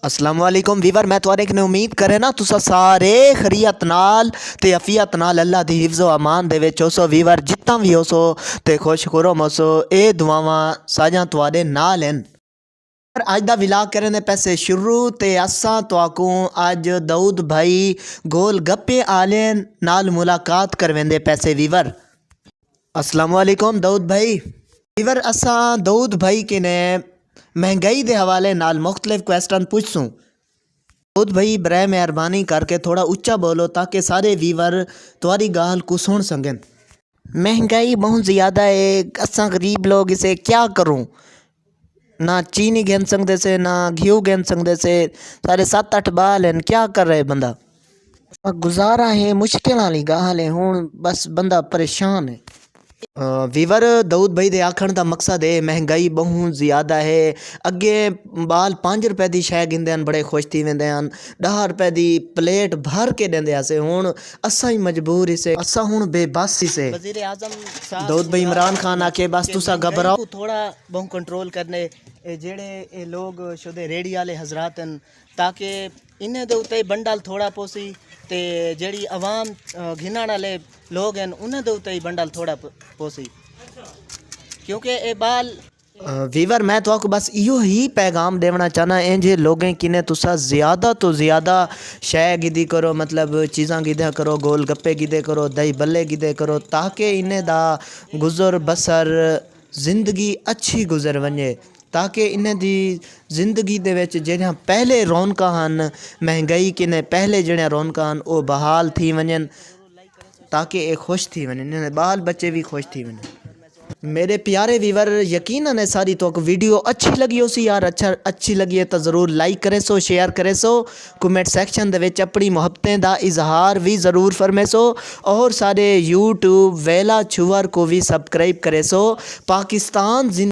अस्सलाम वालेकुम वीवर मैं तुआरे कने उम्मीद करे ना तुसा सारे खरीयत नाल ते अफियत नाल अल्लाह दी हिफ्ज़ व अमान दे विच होसो वीवर जितना भी होसो ते खुश खुरम होसो ए दुआवां साजां तुआरे नाल हैं। पर अज दा विलाग करने दे पैसे शुरू ते असां तुआकू अज दाऊद भाई गोल गप्पे आले नाल मुलाकात करवेंदे पैसे वीवर। अस्सलाम वालेकुम दाऊद भाई। वीवर असां दाऊद भाई किने महंगाई के हवाले नाल मुख्तलिफ क्वेश्चन पूछसूँ। दाऊद भाई बराए मेहरबानी करके थोड़ा उच्चा बोलो ताकि सारे वीवर तुम्हारी गाल को सुन सकें। महंगाई बहुत ज़्यादा है, असां गरीब लोग इसे क्या करूँ। ना चीनी गिन सकते से ना घी गिन सकते से, सारे 7-8 बाल हैं, क्या कर रहे बंदा। गुजारा है मुश्किल वाली गाल है, हूँ बस बंदा परेशान है। वीवर दाऊद भाई दे आखण का मकसद है महंगाई बहुत ज़्यादा है। अगे बाल 5 रुपए की शै गिनते हैं बड़े खुश थी वेंदे हैं, 10 रुपए की प्लेट भर के देंदे हसे। हुण असा ही मजबूर इसे, असा हुण बेबस इसे। वज़ीर आज़म दाऊद भाई इमरान खान आके बस तुसा घबराओ थोड़ा बहुत कंट्रोल करने जेड़े लोग शुदे रेड़ी वाले हजरात हैं, ताकि इन्हें दे उत्ते बंडल थोड़ा पोसी ते जेड़ी आवाम घिनण वाले लोग हैं उन्हें दे उत्ते बंडल थोड़ा पोसी, क्योंकि ये बाल वीवर मैं तो आपको बस इहो ही पैगाम देना चाहना इंजे लोगें किने तुसा ज़्यादा तो ज़्यादा शै गिदी करो, मतलब चीज़ां गिदे करो, गोल गप्पे गिदे करो, दही बल्ले गिदे करो, ताकि इन्हें दा गुज़र बसर ज़िंदगी अच्छी गुज़र वने, ताकि इन्हें दी जिंदगी दे विच जेड़ियां पहले रौनकां हन, महंगाई किने पहले जेड़ियां रौनकां हन वो बहाल थी वजन, ताकि ये खुश थी वने, इन्हें बाल बच्चे भी खुश थी वने। मेरे प्यारे वीवर यकीनन है सारी तो वीडियो अच्छी लगी हो सी यार, अच्छी लगी है तो ज़रूर लाइक करे सो, शेयर करे सो, कमेंट सेक्शन दे विच अपनी मुहब्बतें दा इजहार भी ज़रूर फरमे सो, और सारे यूट्यूब वेला छुअर को भी सब्सक्राइब करे सो। पाकिस्तान